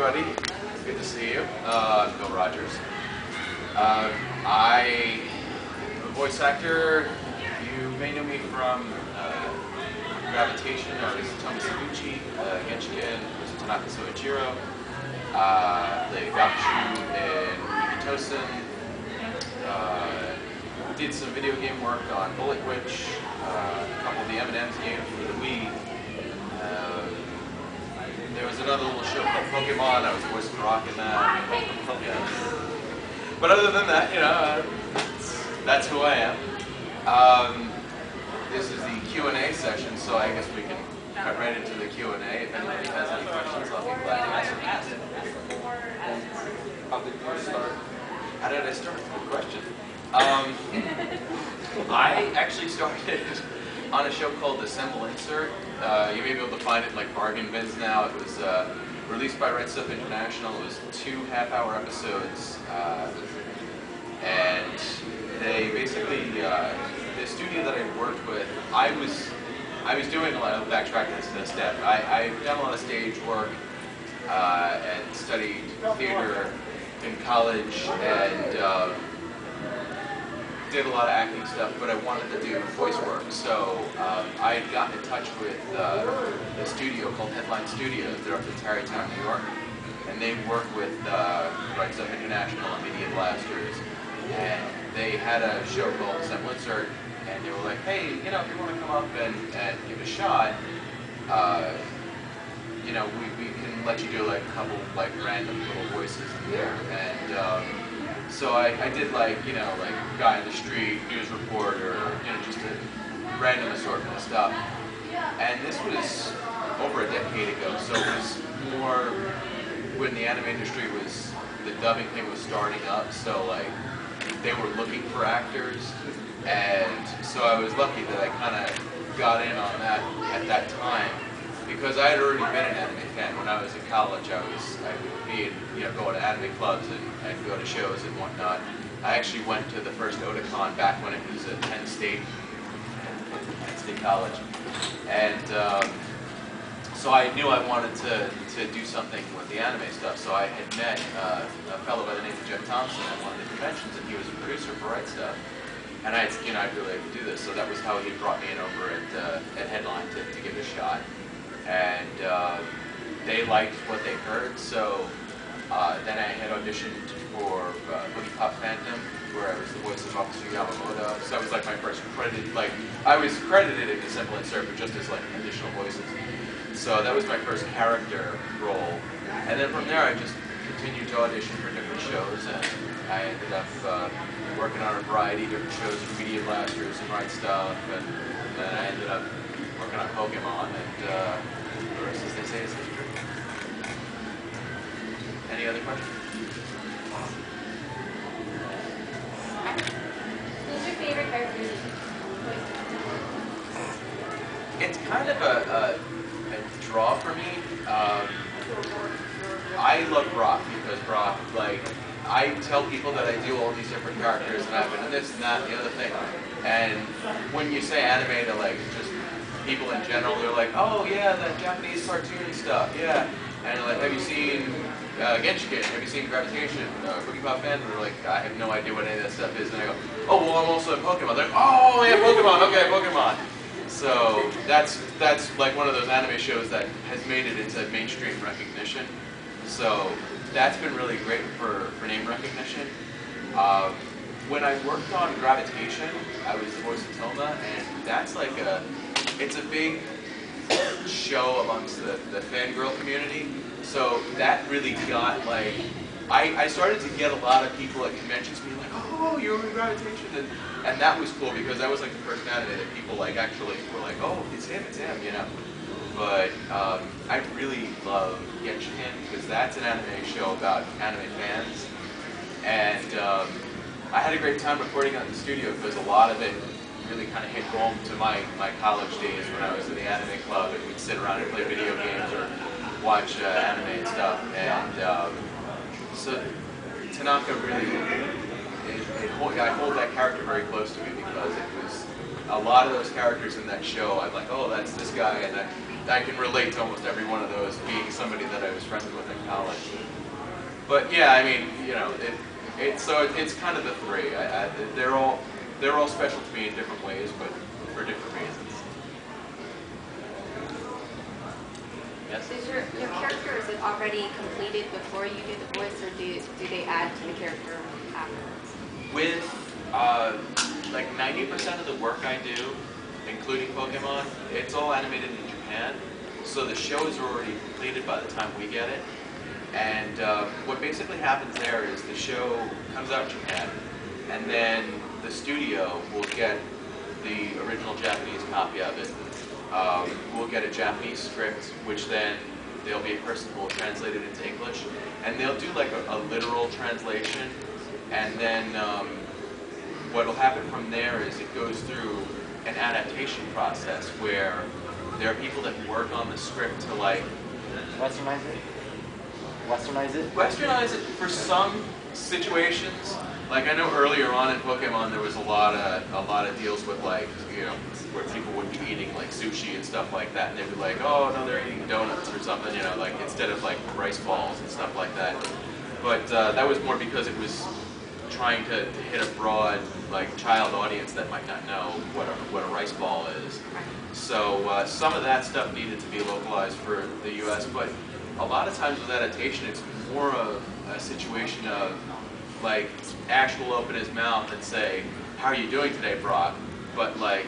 everybody. Good to see you. I'm Bill Rogers. I'm a voice actor. You may know me from Gravitation. I was Tohma Seguchi, Genshiken, was Tanaka Souichirou. Played Gakushu in Gravitation. Did some video game work on Bullet Witch, a couple of the M&M's games for the Wii. There was another little show called Pokemon. I was voice of Rock in that. Yeah. But other than that, you know, that's who I am. This is the Q&A session, so I guess we can cut right into the Q&A. If anybody has any questions, I'll be glad to answer. How did you start? How did I start? Good question. I actually started on a show called Assemble Insert. You may be able to find it in like bargain bins now. It was released by Red Stuff International. It was 2 half-hour episodes, and they basically the studio that I worked with. I was doing a lot of backtracking to this step. I've done a lot of stage work and studied theater in college and did a lot of acting stuff, but I wanted to do voice work. So I had gotten in touch with a studio called Headline Studios. They're up in Tarrytown, New York, and they work with Red Stuff International and Media Blasters. And they had a show called Assemble Insert, and they were like, hey, you know, if you want to come up and give it a shot, you know, we can let you do like a couple like random little voices in there. And so I did like, you know, like guy in the street, news reporter, you know, just a random assortment of stuff. And this was over a decade ago, so it was more when the anime industry was, the dubbing thing was starting up, so like they were looking for actors. And so I was lucky that I kind of got in on that at that time, because I had already been an anime fan. When I was in college, I would be in, you know, going to anime clubs and go to shows and whatnot. I actually went to the first Otakon back when it was at Penn State College. And so I knew I wanted to do something with the anime stuff. So I had met a fellow by the name of Jeff Thompson at one of the conventions, and he was a producer for Right Stuff. And I'd really like to do this. So that was how he brought me in over at Headline to give it a shot. And they liked what they heard, so then I had auditioned for Boogiepop Phantom, where I was the voice of Officer Yamamoto. So that was like my first credited, like, I was credited in Assemble Insert, but just as like additional voices. So that was my first character role. And then from there I just continued to audition for different shows, and I ended up working on a variety of different shows for Media Blasters and Right Stuff, and then I ended up working on Pokemon, and the rest, as they say, is history. Any other questions? Who's your favorite character? It's kind of a draw for me. I love Brock because Brock, like, I tell people that I do all these different characters and I've been in this and that and the other thing. And when you say anime to like just people in general, they're like, oh yeah, that Japanese cartoon stuff, yeah. And like, have you seen Genshiken? Have you seen Gravitation? Boogiepop Phantom? They're like, I have no idea what any of that stuff is. And I go, oh well, I'm also in Pokemon. They're like, oh yeah, Pokemon. Okay, Pokemon. So that's like one of those anime shows that has made it into mainstream recognition. So that's been really great for name recognition. When I worked on Gravitation, I was the voice of Tohma, and that's like it's a big show amongst the fangirl community. So that really got like, I started to get a lot of people at conventions being like, oh, you're in Gravitation, and that was cool because that was like the first anime that people like actually were like, oh, it's him, you know. But I really love Genshiken because that's an anime show about anime fans, and I had a great time recording it in the studio because a lot of it really kind of hit home to my college days when I was in the anime club and we'd sit around and play video games or watch anime and stuff. And so Tanaka really, I hold that character very close to me because it was a lot of those characters in that show. I'm like, oh, that's this guy, and I can relate to almost every one of those being somebody that I was friends with in college. But yeah, I mean, you know, it's kind of the three. They're all special to me in different ways, but for different reasons. Yes. So is your character, is it already completed before you do the voice, or do they add to the character afterwards? With like 90% of the work I do, including Pokemon, it's all animated in Japan. So the show is already completed by the time we get it. And what basically happens there is the show comes out in Japan, and then the studio will get the original Japanese copy of it. We'll get a Japanese script, which then there'll be a person who will translate it into English, and they'll do like a literal translation, and then what will happen from there is it goes through an adaptation process where there are people that work on the script to like Westernize it? Westernize it? Westernize it for some situations. Like I know earlier on in Pokemon there was a lot of deals with like, you know, where people would be eating like sushi and stuff like that, and they'd be like, oh no, they're eating donuts or something, you know, like instead of like rice balls and stuff like that. But that was more because it was trying to hit a broad like child audience that might not know what a rice ball is. So some of that stuff needed to be localized for the U.S., but a lot of times with adaptation, it's more of a situation of like Ash will open his mouth and say, "How are you doing today, Brock?" But like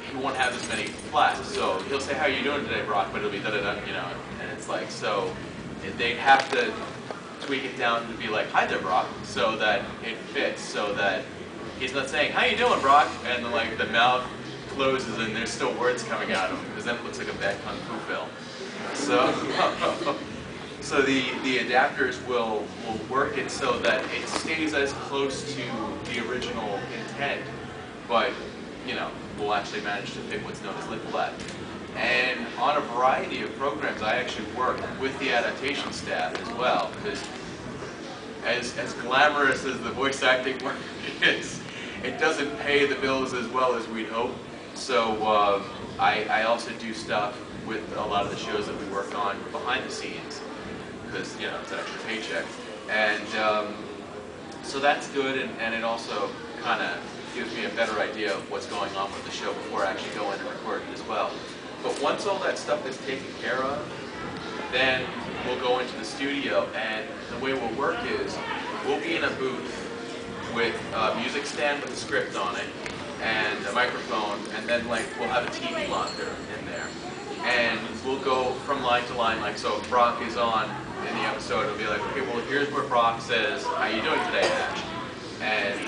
he won't have as many flats, so he'll say, "How are you doing today, Brock?" But it'll be da da da, you know. And it's like so they have to tweak it down to be like, "Hi there, Brock," so that it fits, so that he's not saying, "How you doing, Brock?" and like the mouth closes and there's still words coming out of him, because then it looks like a bad kung fu film. So, so the adapters will work it so that it stays as close to the original intent, but you know, we'll actually manage to fit what's known as lip flat. And on a variety of programs, I actually work with the adaptation staff as well, because as glamorous as the voice acting work is, it doesn't pay the bills as well as we'd hope. So I also do stuff with a lot of the shows that we work on behind the scenes, because you know it's an extra paycheck, and so that's good, and it also kind of gives me a better idea of what's going on with the show before I actually go in and record it as well. But once all that stuff is taken care of, then we'll go into the studio, and the way we'll work is we'll be in a booth with a music stand with a script on it and a microphone, and then like we'll have a TV monitor in there, and we'll go from line to line. Like so, if Brock is on in the episode, it'll be like, okay, well here's where Brock says, "How you doing today, Ash?" And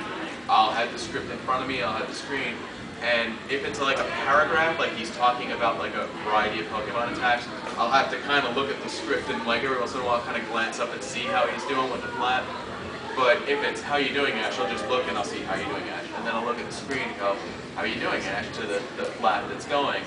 I'll have the script in front of me, I'll have the screen, and if it's like a paragraph, like he's talking about like a variety of Pokemon attacks, I'll have to kind of look at the script and like every once in a while kind of glance up and see how he's doing with the flat. But if it's "How you doing, Ash?" I'll just look and I'll see "How you doing, Ash?" And then I'll look at the screen and go, "How you doing, Ash?" to the flat that's going.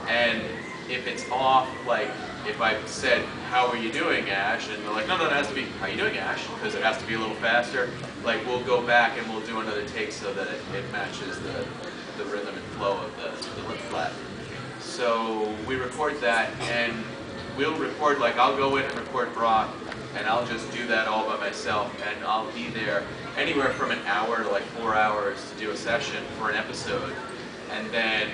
And if it's off, like if I said, "How are you doing, Ash?" and they're like, no, it has to be "How you doing, Ash?" because it has to be a little faster, like we'll go back and we'll do another take so that it matches the rhythm and flow of the lip flat. So we record that, and we'll record, like I'll go in and record Brock, and I'll just do that all by myself, and I'll be there anywhere from an hour to like 4 hours to do a session for an episode. And then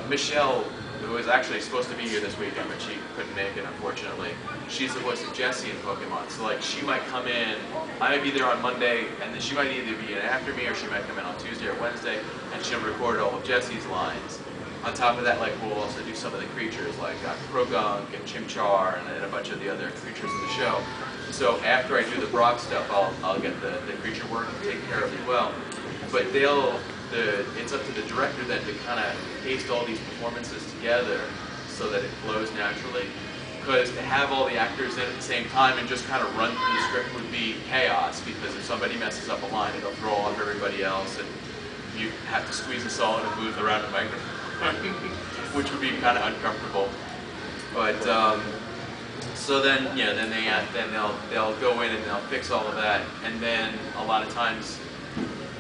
Michelle, who was actually supposed to be here this weekend, but she couldn't make it, unfortunately. She's the voice of Jessie in Pokemon. So like she might come in, I might be there on Monday, and then she might either be in after me, or she might come in on Tuesday or Wednesday, and she'll record all of Jessie's lines. On top of that, like we'll also do some of the creatures, like Krogunk and Chimchar, and a bunch of the other creatures of the show. So after I do the Brock stuff, I'll get the creature work taken care of as well. But it's up to the director then to kind of paste all these performances together so that it flows naturally. Because to have all the actors in at the same time and just kind of run through the script would be chaos, because if somebody messes up a line, it'll throw off everybody else, and you have to squeeze us all in a booth around a microphone, which would be kind of uncomfortable. But so then, yeah, then they'll go in and they'll fix all of that, and then a lot of times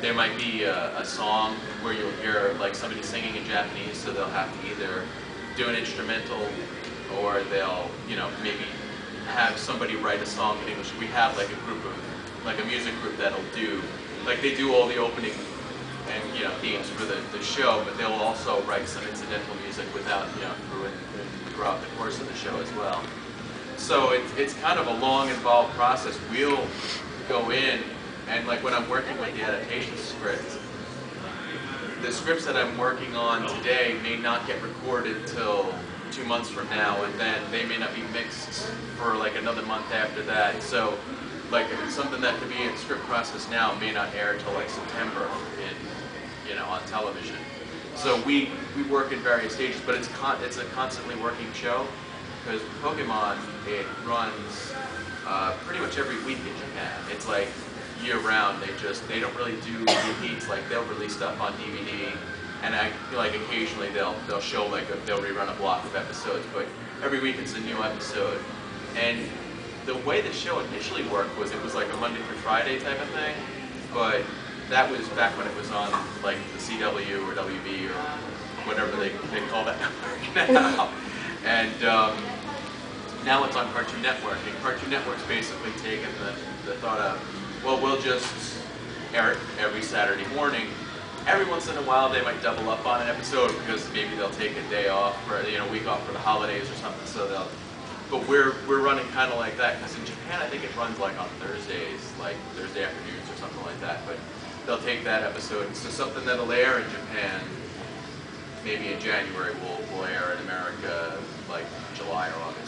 there might be a song where you'll hear like somebody singing in Japanese, so they'll have to either do an instrumental, or they'll, you know, maybe have somebody write a song in English. We have like a group of, like a music group that'll do, like they do all the opening and themes for the show, but they'll also write some incidental music without throughout the course of the show as well. So it's kind of a long, involved process. We'll go in and like when I'm working with the adaptation scripts, the scripts that I'm working on today may not get recorded till 2 months from now, and then they may not be mixed for like another month after that. So like something that could be in script process now may not air till like September on television. So we work in various stages, but it's a constantly working show because Pokemon, it runs pretty much every week in Japan. It's like year round. They don't really do repeats. Like they'll release stuff on DVD, and I feel like occasionally they'll show they'll rerun a block of episodes, but every week it's a new episode. And the way the show initially worked was it was like a Monday through Friday type of thing, but that was back when it was on like the CW or WB or whatever they call that network now. And now it's on Cartoon Network, and Cartoon Network's basically taken the thought of, well, we'll just air it every Saturday morning. Every once in a while they might double up on an episode because maybe they'll take a day off or a week off for the holidays or something. So but we're running kind of like that because in Japan I think it runs like on Thursdays, like Thursday afternoons or something like that. But they'll take that episode. So something that'll air in Japan, maybe in January, will air in America like July or August.